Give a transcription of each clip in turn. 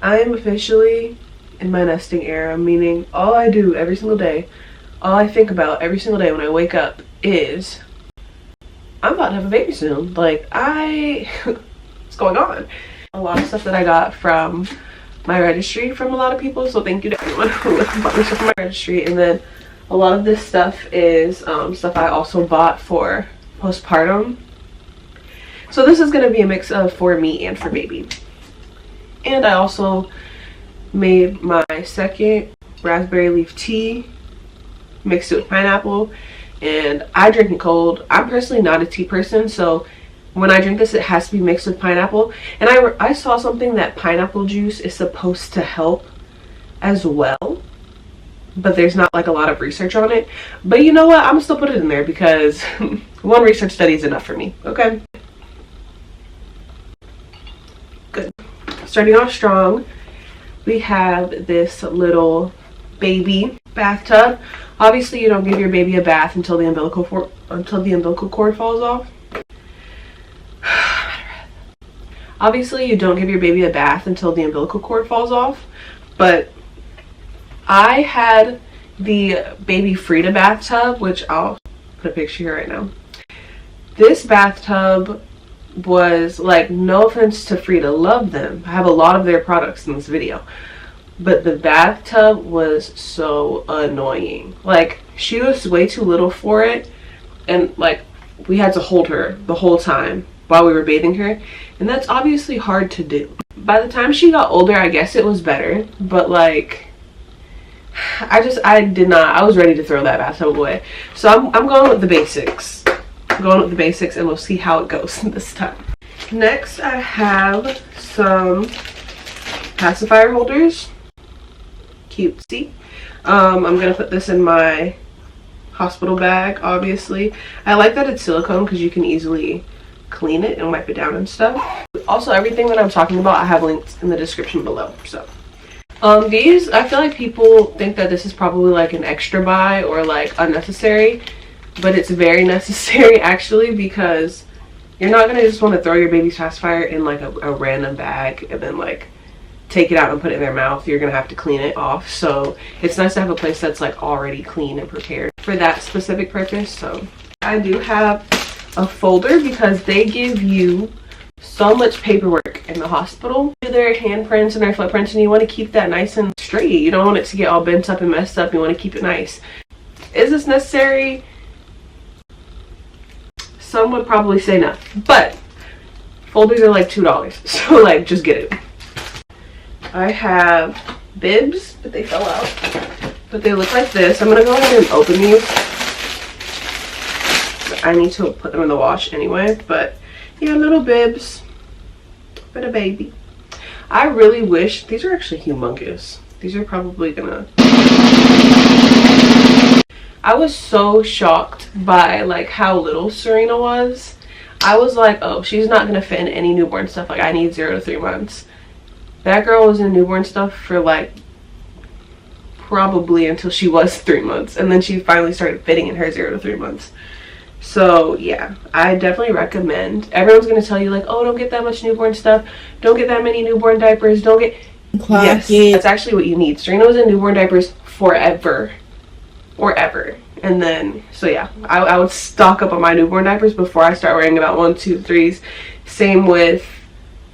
I am officially in my nesting era, meaning all I do every single day, all I think about every single day when I wake up is I'm about to have a baby soon. Like, what's going on? A lot of stuff that I got from my registry from a lot of people, so thank you to everyone who bought me stuff from my registry. And then a lot of this stuff is stuff I also bought for postpartum. So this is going to be a mix of for me and for baby. And I also made my second raspberry leaf tea, mixed it with pineapple, and I drink it cold. I'm personally not a tea person, so when I drink this, it has to be mixed with pineapple. And I saw something that pineapple juice is supposed to help as well, but there's not like a lot of research on it. But you know what? I'm gonna still put it in there because one research study is enough for me. Okay. Good. Starting off strong, we have this little baby bathtub. Obviously, you don't give your baby a bath until the umbilical cord falls off. Obviously, you don't give your baby a bath until the umbilical cord falls off, but I had the baby Frida bathtub, which I'll put a picture here right now. This bathtub was like, no offense to Frida, love them. I have a lot of their products in this video, but the bathtub was so annoying. Like, she was way too little for it, and like we had to hold her the whole time while we were bathing her, and that's obviously hard to do. By the time she got older, I guess it was better, but like I was ready to throw that bathtub away. So I'm going with the basics. I'm going with the basics, and we'll see how it goes this time. Next, I have some pacifier holders. Cutesy. I'm gonna put this in my hospital bag. Obviously, I like that it's silicone because you can easily clean it and wipe it down and stuff. Also, everything that I'm talking about, I have links in the description below. So these, I feel like people think that this is probably like an extra buy or like unnecessary, but it's very necessary actually, because you're not gonna just want to throw your baby's pacifier in like a random bag and then like take it out and put it in their mouth. You're gonna have to clean it off, so it's nice to have a place that's like already clean and prepared for that specific purpose. So I do have a folder because they give you so much paperwork in the hospital. Their handprints and their footprints, and you want to keep that nice and straight. You don't want it to get all bent up and messed up. You want to keep it nice. Is this necessary? Some would probably say no, but folders are like $2, so like just get it. I have bibs, but they fell out, but they look like this. I'm gonna go ahead and open these. I need to put them in the wash anyway, but yeah, little bibs for the baby. I really wish, these are actually humongous. These are probably gonna, I was so shocked by like how little Serena was. I was like, oh, she's not gonna fit in any newborn stuff. Like, I need 0 to 3 months. That girl was in newborn stuff for like probably until she was 3 months, and then she finally started fitting in her 0 to 3 months. So yeah, I definitely recommend. Everyone's gonna tell you like, oh, don't get that much newborn stuff, don't get that many newborn diapers, don't get yes, that's actually what you need. Serena was in newborn diapers forever. And then, so yeah, I would stock up on my newborn diapers before I start wearing about 1, 2, 3s. Same with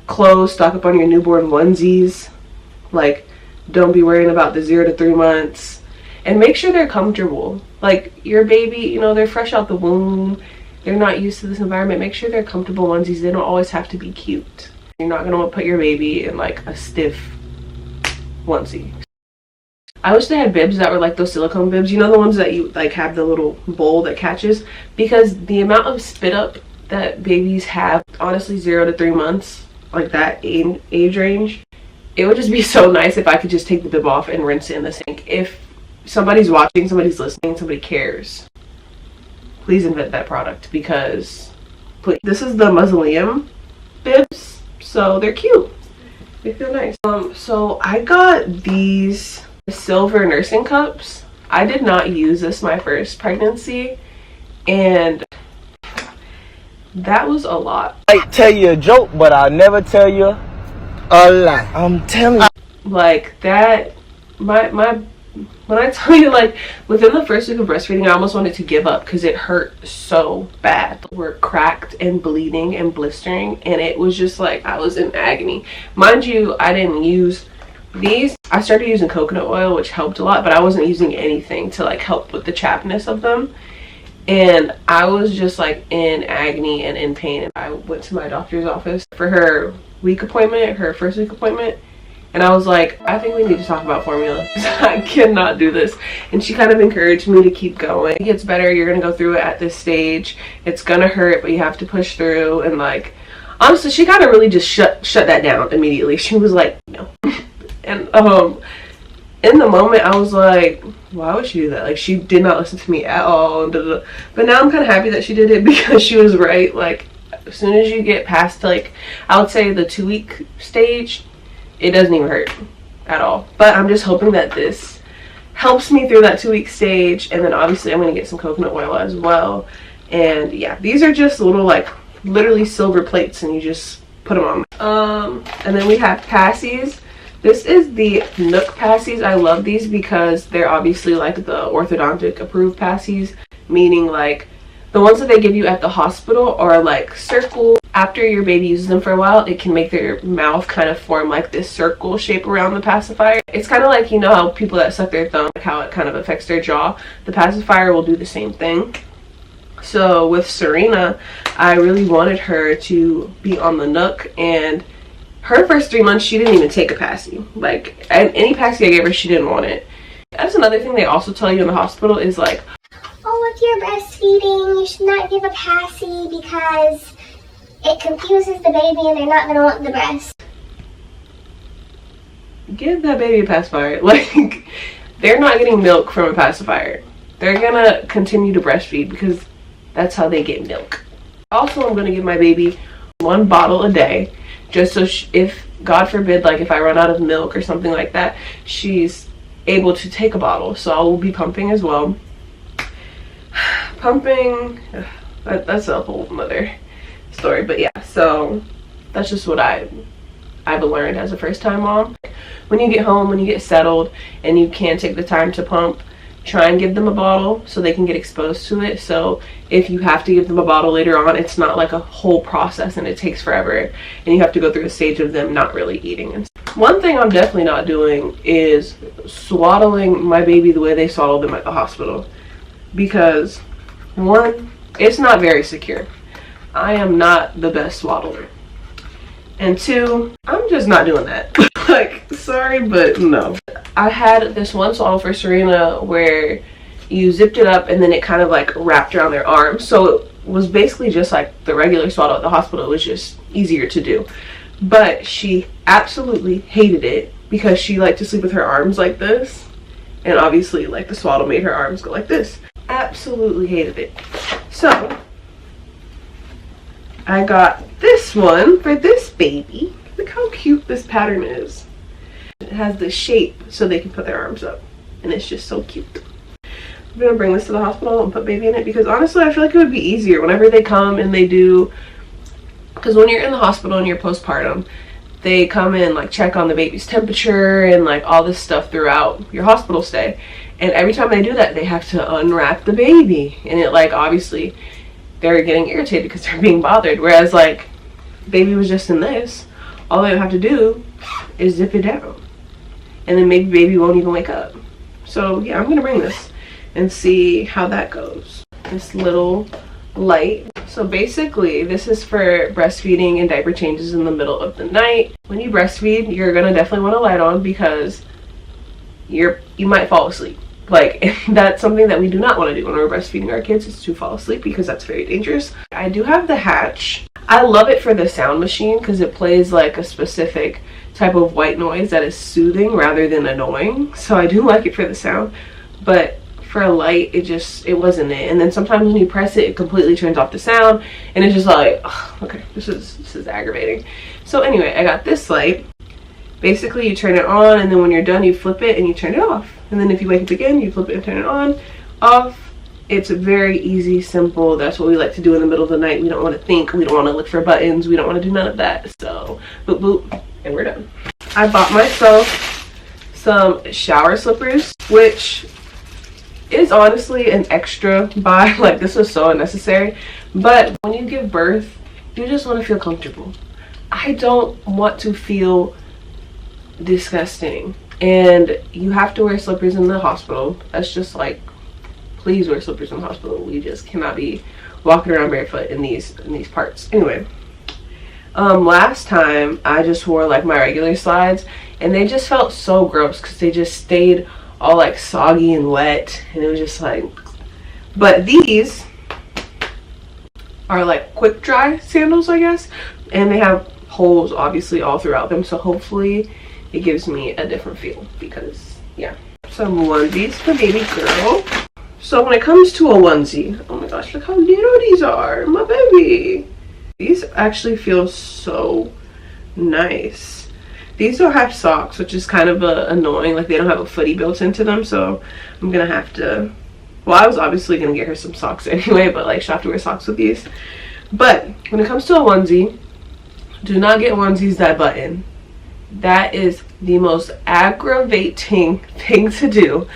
clothes, stock up on your newborn onesies. Like, don't be worrying about the 0 to 3 months, and make sure they're comfortable. Like, your baby, you know, they're fresh out the womb, they're not used to this environment. Make sure they're comfortable onesies. They don't always have to be cute. You're not gonna want to put your baby in like a stiff onesie. I wish they had bibs that were like those silicone bibs, you know, the ones that you like have the little bowl that catches, because the amount of spit up that babies have, honestly, 0 to 3 months, like that age range, it would just be so nice if I could just take the bib off and rinse it in the sink. If somebody's watching, somebody's listening, somebody cares, please invent that product, because please. This is the mausoleum bibs, so they're cute, they feel nice. So I got these silver nursing cups. I did not use this my first pregnancy, and that was a lot. I tell you a joke, but I'll never tell you a lie. I'm telling you. Like that, my when I tell you, like, within the first week of breastfeeding, I almost wanted to give up because it hurt so bad. We're cracked and bleeding and blistering, and it was just like I was in agony. Mind you, I didn't use these. I started using coconut oil, which helped a lot, but I wasn't using anything to like help with the chappedness of them. And I was just like in agony and in pain. I went to my doctor's office for her week appointment, her first week appointment. And I was like, I think we need to talk about formula. I cannot do this. And she kind of encouraged me to keep going. It gets better. You're going to go through it at this stage. It's going to hurt, but you have to push through. And like, honestly, she kind of really just shut that down immediately. She was like, no. And in the moment, I was like, why would she do that? Like, she did not listen to me at all. But now I'm kind of happy that she did it because she was right. Like, as soon as you get past, like, I would say the 2-week stage, it doesn't even hurt at all. But I'm just hoping that this helps me through that 2-week stage. And then obviously I'm going to get some coconut oil as well. And yeah, these are just little, like, literally silver plates, and you just put them on. And then we have passies. This is the Nook passies. I love these because they're obviously like the orthodontic approved passies, meaning like the ones that they give you at the hospital are like circle. After your baby uses them for a while, it can make their mouth kind of form like this circle shape around the pacifier. It's kind of like, you know how people that suck their thumb, like how it kind of affects their jaw. The pacifier will do the same thing. So with Serena, I really wanted her to be on the Nook, and her first 3 months, she didn't even take a passy. Like, any passy I gave her, she didn't want it. That's another thing they also tell you in the hospital is like, oh, if you're breastfeeding, you should not give a passy because it confuses the baby and they're not going to want the breast. Give that baby a pacifier. Like, they're not getting milk from a pacifier. They're going to continue to breastfeed because that's how they get milk. Also, I'm going to give my baby 1 bottle a day. Just so if, God forbid, like if I run out of milk or something like that, she's able to take a bottle. So I will be pumping as well. Pumping, that's a whole nother story. But yeah, so that's just what I've learned as a first-time mom. When you get home, when you get settled, and you can take the time to pump, try and give them a bottle so they can get exposed to it. So if you have to give them a bottle later on, it's not like a whole process and it takes forever and you have to go through a stage of them not really eating. And one thing I'm definitely not doing is swaddling my baby the way they swaddle them at the hospital, because 1, it's not very secure. I am not the best swaddler, and 2, I'm just not doing that. Like, sorry, but no. I had this one swaddle for Serena where you zipped it up and then it kind of like wrapped around their arm. So it was basically just like the regular swaddle at the hospital. It was just easier to do. But she absolutely hated it because she liked to sleep with her arms like this. And obviously, like, the swaddle made her arms go like this. Absolutely hated it. So I got this one for this baby. Look how cute this pattern is. It has the shape so they can put their arms up, and it's just so cute. I'm gonna bring this to the hospital and put baby in it because honestly I feel like it would be easier whenever they come and they do, because when you're in the hospital and you're postpartum, they come and like check on the baby's temperature and like all this stuff throughout your hospital stay, and every time they do that they have to unwrap the baby, and it like obviously they're getting irritated because they're being bothered, whereas like baby was just in this, all they would have to do is zip it down and then maybe baby won't even wake up. So yeah, I'm gonna bring this and see how that goes. This little light. So basically this is for breastfeeding and diaper changes in the middle of the night. When you breastfeed, you're gonna definitely want a light on because you might fall asleep. Like, that's something that we do not want to do when we're breastfeeding our kids, is to fall asleep, because that's very dangerous. I do have the Hatch. I love it for the sound machine because it plays like a specific type of white noise that is soothing rather than annoying. So I do like it for the sound, but for a light, it wasn't it. And then sometimes when you press it, it completely turns off the sound, and it's just like, oh, okay, this is aggravating. So anyway, I got this light. Basically, you turn it on, and then when you're done, you flip it and you turn it off. And then if you wake up again, you flip it and turn it on, off. It's very easy, simple. That's what we like to do in the middle of the night. We don't want to think. We don't want to look for buttons. We don't want to do none of that. So, boop, boop, and we're done. I bought myself some shower slippers, which is honestly an extra buy. Like, this was so unnecessary, but when you give birth, you just want to feel comfortable. I don't want to feel disgusting, and you have to wear slippers in the hospital. That's just like, please wear slippers in the hospital. We just cannot be walking around barefoot in these parts. Anyway, last time I just wore like my regular slides, and they just felt so gross because they just stayed all like soggy and wet, and it was just like, but these are like quick dry sandals, I guess, and they have holes obviously all throughout them, so hopefully it gives me a different feel, because yeah. Some onesies for baby girl. So when it comes to a onesie, oh my gosh, look how little these are, my baby. These actually feel so nice. These don't have socks, which is kind of annoying. Like, they don't have a footy built into them, so I'm gonna have to, well, I was obviously gonna get her some socks anyway, but like, she'll have to wear socks with these. But when it comes to a onesie, do not get onesies that button. That is the most aggravating thing to do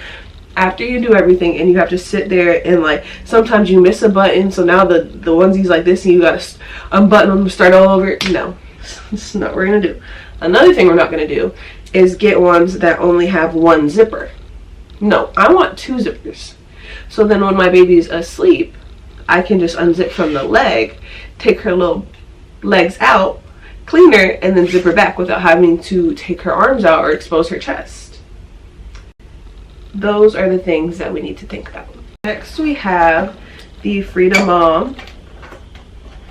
after you do everything, and you have to sit there and like, sometimes you miss a button, so now the onesie's like this and you gotta unbutton them, start all over. No, it's not what we're gonna do. Another thing we're not gonna do is get ones that only have one zipper. No, I want 2 zippers. So then when my baby's asleep, I can just unzip from the leg, take her little legs out, clean her, and then zip her back without having to take her arms out or expose her chest. Those are the things that we need to think about. Next we have the Frida Mom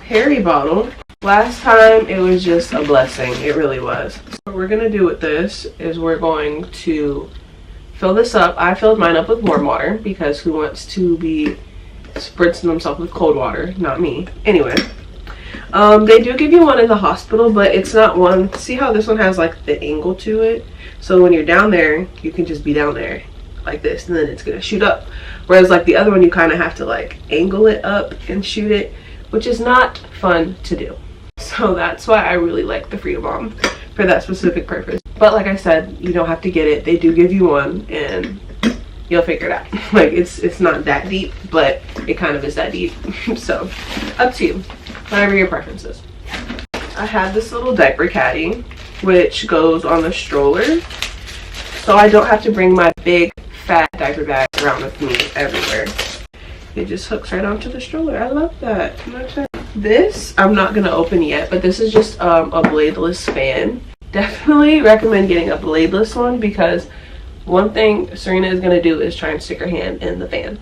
Harry bottle. Last time it was just a blessing, it really was. So what we're gonna do with this is we're going to fill this up. I filled mine up with warm water because who wants to be spritzing themselves with cold water? Not me. Anyway, they do give you one in the hospital, but it's not one. See how this one has like the angle to it? So when you're down there, you can just be down there like this, and then it's gonna shoot up. Whereas like the other one, you kind of have to like angle it up and shoot it, which is not fun to do. So that's why I really like the Frida Mom for that specific purpose. But like I said, you don't have to get it. They do give you one, and you'll figure it out. Like, it's not that deep, but it kind of is that deep. So up to you, whatever your preference is. I have this little diaper caddy, which goes on the stroller, so I don't have to bring my big fat diaper bag around with me everywhere. It just hooks right onto the stroller. I love that. This I'm not gonna open yet, but this is just a bladeless fan. Definitely recommend getting a bladeless one, because one thing Serena is gonna do is try and stick her hand in the fan.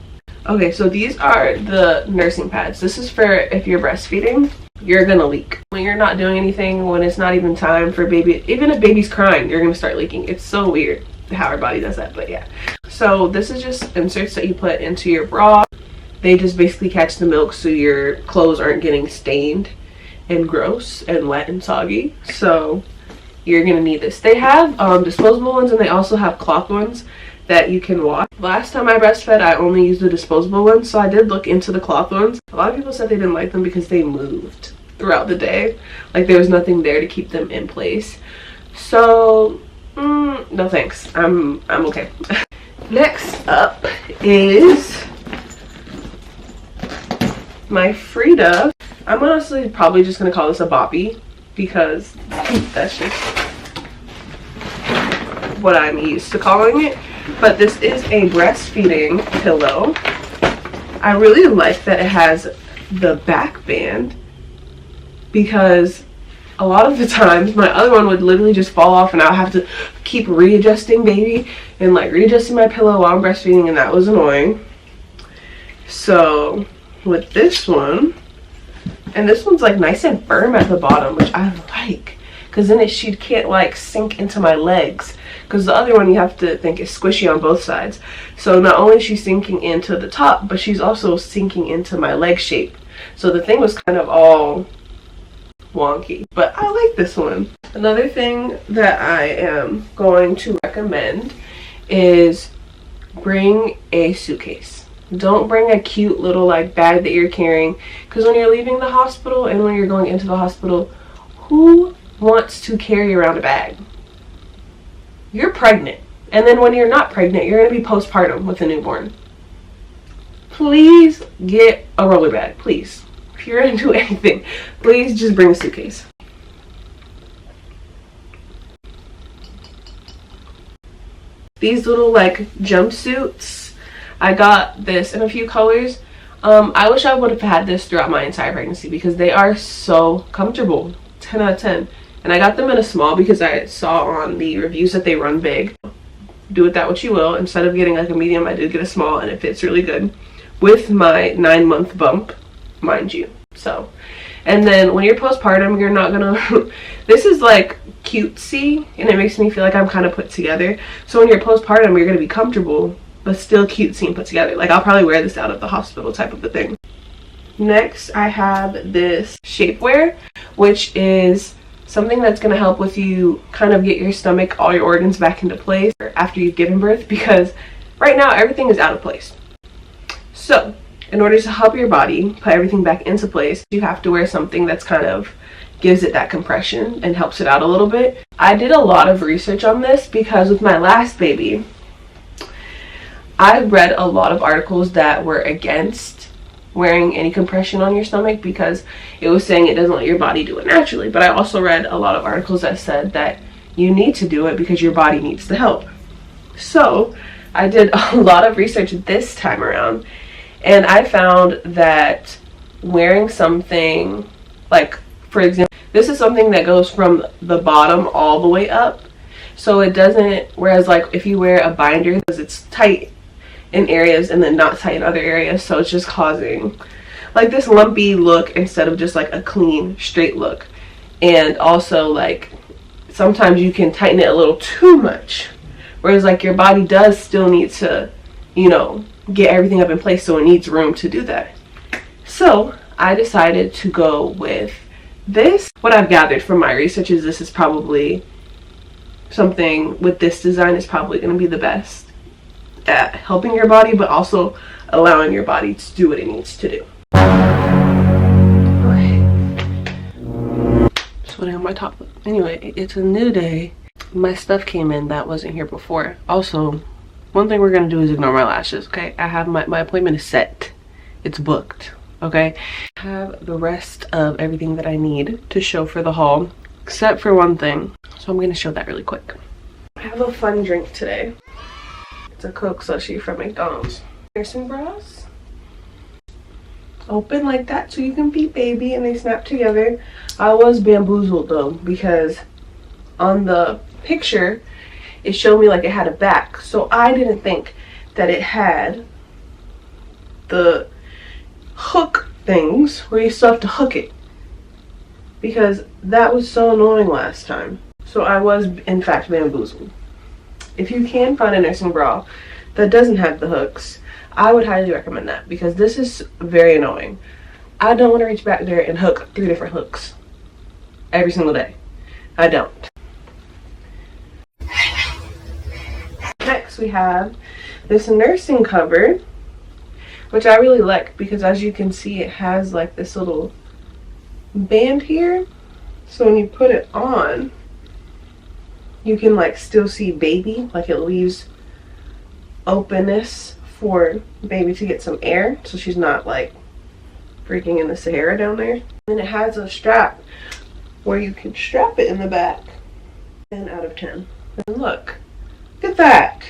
Okay, so these are the nursing pads. This is for if you're breastfeeding, you're gonna leak. When you're not doing anything, when it's not even time for baby, even if baby's crying, you're gonna start leaking. It's so weird how our body does that, but yeah. So this is just inserts that you put into your bra. They just basically catch the milk so your clothes aren't getting stained and gross and wet and soggy. So you're gonna need this. They have disposable ones, and they also have cloth ones that you can wash. Last time I breastfed, I only used the disposable ones, so I did look into the cloth ones. A lot of people said they didn't like them because they moved throughout the day. Like, there was nothing there to keep them in place. So no thanks, I'm okay. Next up is my Frida. I'm honestly probably just gonna call this a boppy, because that's just what I'm used to calling it. But this is a breastfeeding pillow. I really like that it has the back band, because a lot of the times my other one would literally just fall off, and I'll have to keep readjusting baby and like readjusting my pillow while I'm breastfeeding, and that was annoying. So with this one, and this one's like nice and firm at the bottom, which I like, because then she can't like sink into my legs, because the other one you have to think is squishy on both sides. So not only is she sinking into the top, but she's also sinking into my leg shape. So the thing was kind of all wonky, but I like this one. Another thing that I am going to recommend is bring a suitcase. Don't bring a cute little like bag that you're carrying, because when you're leaving the hospital and when you're going into the hospital, who wants to carry around a bag? You're pregnant. And then when you're not pregnant, you're going to be postpartum with a newborn. Please get a roller bag, please. If you're going to do anything, please just bring a suitcase. These little like jumpsuits, I got this in a few colors. I wish I would have had this throughout my entire pregnancy because they are so comfortable. 10 out of 10. And I got them in a small because I saw on the reviews that they run big. Do with that what you will. Instead of getting like a medium, I did get a small, and it fits really good with my 9-month bump, mind you. So, and then when you're postpartum, you're not gonna this is like cutesy, and it makes me feel like I'm kind of put together. So when you're postpartum, you're gonna be comfortable but still cutesy and put together. Like I'll probably wear this out of the hospital type of a thing. Next, I have this shapewear, which is something that's going to help with you kind of get your stomach, all your organs back into place after you've given birth, because right now everything is out of place. So in order to help your body put everything back into place, you have to wear something that's kind of gives it that compression and helps it out a little bit. I did a lot of research on this because with my last baby, I read a lot of articles that were against wearing any compression on your stomach because it was saying it doesn't let your body do it naturally. But I also read a lot of articles that said that you need to do it because your body needs the help. So I did a lot of research this time around, and I found that wearing something like, for example, this is something that goes from the bottom all the way up, so it doesn't, whereas like if you wear a binder, because it's tight in areas and then not tight in other areas, so it's just causing like this lumpy look instead of just like a clean straight look. And also like sometimes you can tighten it a little too much, whereas like your body does still need to, you know, get everything up in place, so it needs room to do that. So I decided to go with this. What I've gathered from my research is this is probably something with this design is probably going to be the best at helping your body, but also allowing your body to do what it needs to do. Just putting on my top lip. Anyway, it's a new day. My stuff came in that wasn't here before. Also, one thing we're gonna do is ignore my lashes, okay? I have my appointment is set. It's booked, okay? I have the rest of everything that I need to show for the haul, except for one thing. So I'm gonna show that really quick. I have a fun drink today. It's a Coke slushie from McDonald's. Nursing bras. Open like that so you can feed baby and they snap together. I was bamboozled though because on the picture it showed me like it had a back. So I didn't think that it had the hook things where you still have to hook it, because that was so annoying last time. So I was in fact bamboozled. If you can find a nursing bra that doesn't have the hooks, I would highly recommend that, because this is very annoying. I don't want to reach back there and hook 3 different hooks every single day. I don't. Next we have this nursing cover, which I really like because as you can see it has like this little band here, so when you put it on you can like still see baby, like it leaves openness for baby to get some air so she's not like freaking in the Sahara down there. And it has a strap where you can strap it in the back. 10 out of 10. And look at that.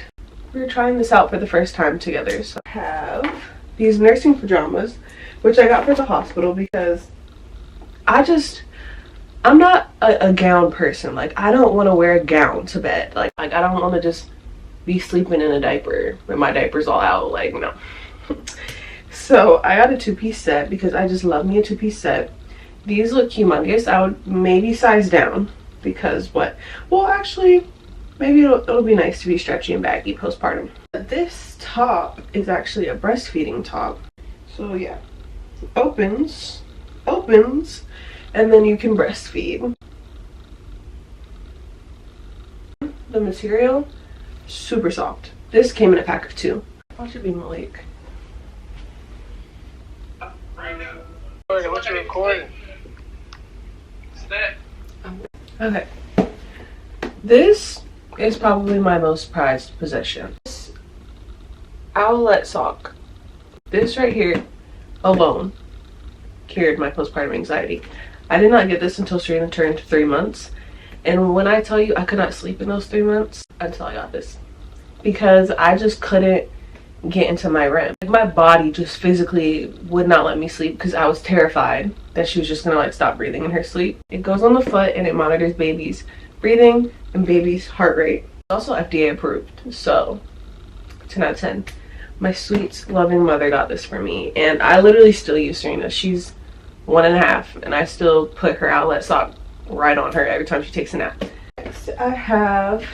We're trying this out for the first time together. So I have these nursing pajamas, which I got for the hospital because I'm not a gown person. Like I don't want to wear a gown to bed. Like I don't want to just be sleeping in a diaper when my diaper's all out. Like no. So I got a 2-piece set because I just love me a 2-piece set. These look humongous. I would maybe size down because what? Well, actually, maybe it'll be nice to be stretchy and baggy postpartum. This top is actually a breastfeeding top. So yeah, opens, and then you can breastfeed. The material, super soft. This came in a pack of 2. Watch it be Malik. What's your recording? Okay. This is probably my most prized possession. This owlet sock. This right here alone cured my postpartum anxiety. I did not get this until Serena turned 3 months. And when I tell you I could not sleep in those 3 months until I got this. Because I just couldn't get into my REM. Like, my body just physically would not let me sleep because I was terrified that she was just gonna like stop breathing in her sleep. It goes on the foot and it monitors baby's breathing and baby's heart rate. It's also FDA approved, so 10 out of 10. My sweet, loving mother got this for me, and I literally still use Serena. She's 1.5, and I still put her outlet sock right on her every time she takes a nap. Next, I have,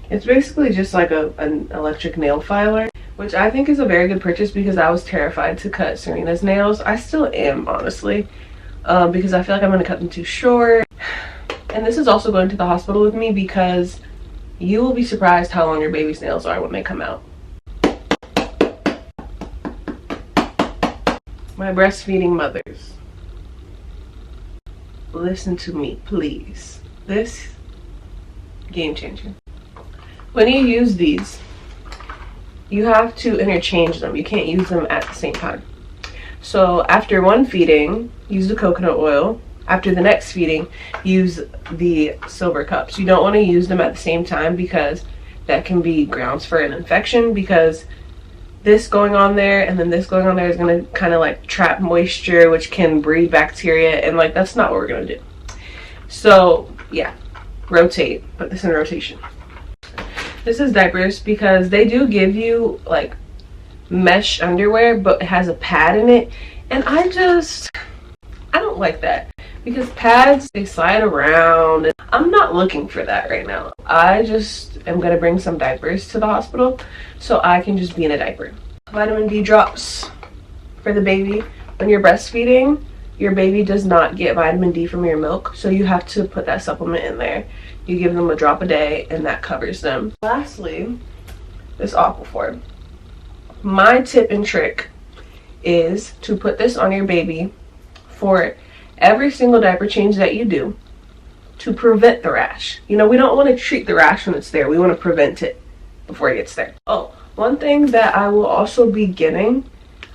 it's basically just like an electric nail filer, which I think is a very good purchase because I was terrified to cut Serena's nails. I still am, honestly, because I feel like I'm going to cut them too short. And this is also going to the hospital with me because you will be surprised how long your baby's nails are when they come out. My breastfeeding mothers, listen to me, please. This game changer. When you use these, you have to interchange them. You can't use them at the same time. So after one feeding, use the coconut oil. After the next feeding, use the silver cups. You don't want to use them at the same time because that can be grounds for an infection, because this going on there and then this going on there is going to kind of like trap moisture, which can breed bacteria, and like that's not what we're going to do. So yeah, rotate. Put this in rotation. This is diapers because they do give you like mesh underwear, but it has a pad in it, and I don't like that because pads, they slide around, and I'm not looking for that right now. I just am gonna bring some diapers to the hospital so I can just be in a diaper. Vitamin D drops for the baby. When you're breastfeeding, your baby does not get vitamin D from your milk, so you have to put that supplement in there. You give them a drop a day and that covers them. Lastly, this Aquaphor. My tip and trick is to put this on your baby for every single diaper change that you do to prevent the rash. You know, we don't want to treat the rash when it's there. We want to prevent it before it gets there. Oh, one thing that I will also be getting,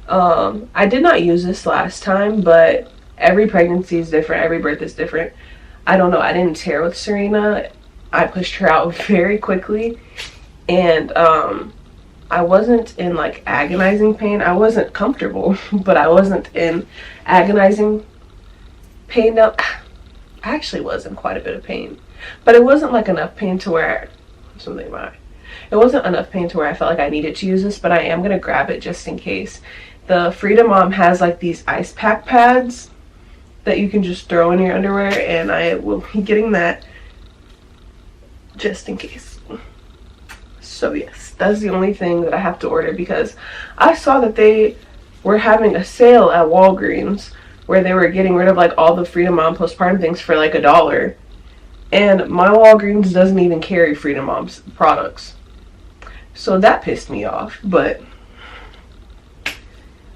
I did not use this last time, but every pregnancy is different. Every birth is different. I don't know. I didn't tear with Serena. I pushed her out very quickly, and I wasn't in like agonizing pain. I wasn't comfortable, but I wasn't in agonizing pain. Now, I actually was in quite a bit of pain, but it wasn't like enough pain to where it wasn't enough pain to where I felt like I needed to use this, but I am gonna grab it just in case. The Freedom Mom has like these ice pack pads that you can just throw in your underwear, and I will be getting that just in case. So yes, that's the only thing that I have to order because I saw that they were having a sale at Walgreens where they were getting rid of like all the Freedom Mom postpartum things for like $1. And my Walgreens doesn't even carry Freedom Mom's products. So that pissed me off, but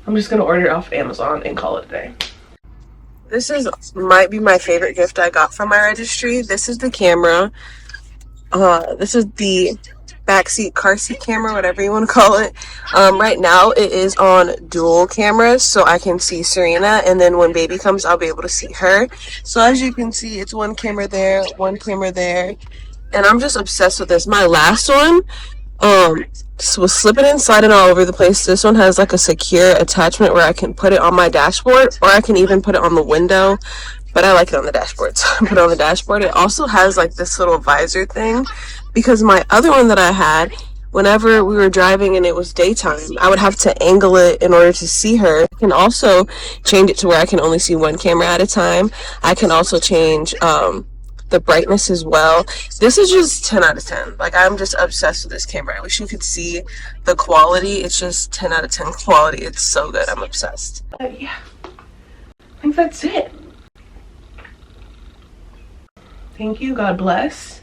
I'm just gonna order it off Amazon and call it a day. This might be my favorite gift I got from my registry. This is the camera. This is the backseat car seat camera, whatever you want to call it. Right now it is on dual cameras, so I can see Serena, and then when baby comes I'll be able to see her. So as you can see, it's one camera there, and I'm just obsessed with this. My last one was slipping and sliding all over the place. This one has like a secure attachment where I can put it on my dashboard, or I can even put it on the window, but I like it on the dashboard, so I put it on the dashboard. It also has like this little visor thing, because my other one that I had, whenever we were driving and it was daytime, I would have to angle it in order to see her. I can also change it to where I can only see one camera at a time. I can also change the brightness as well. This is just 10 out of 10. Like, I'm just obsessed with this camera. I wish you could see the quality. It's just 10 out of 10 quality. It's so good. I'm obsessed. Yeah, I think that's it. Thank you. God bless.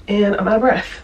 And I'm out of breath.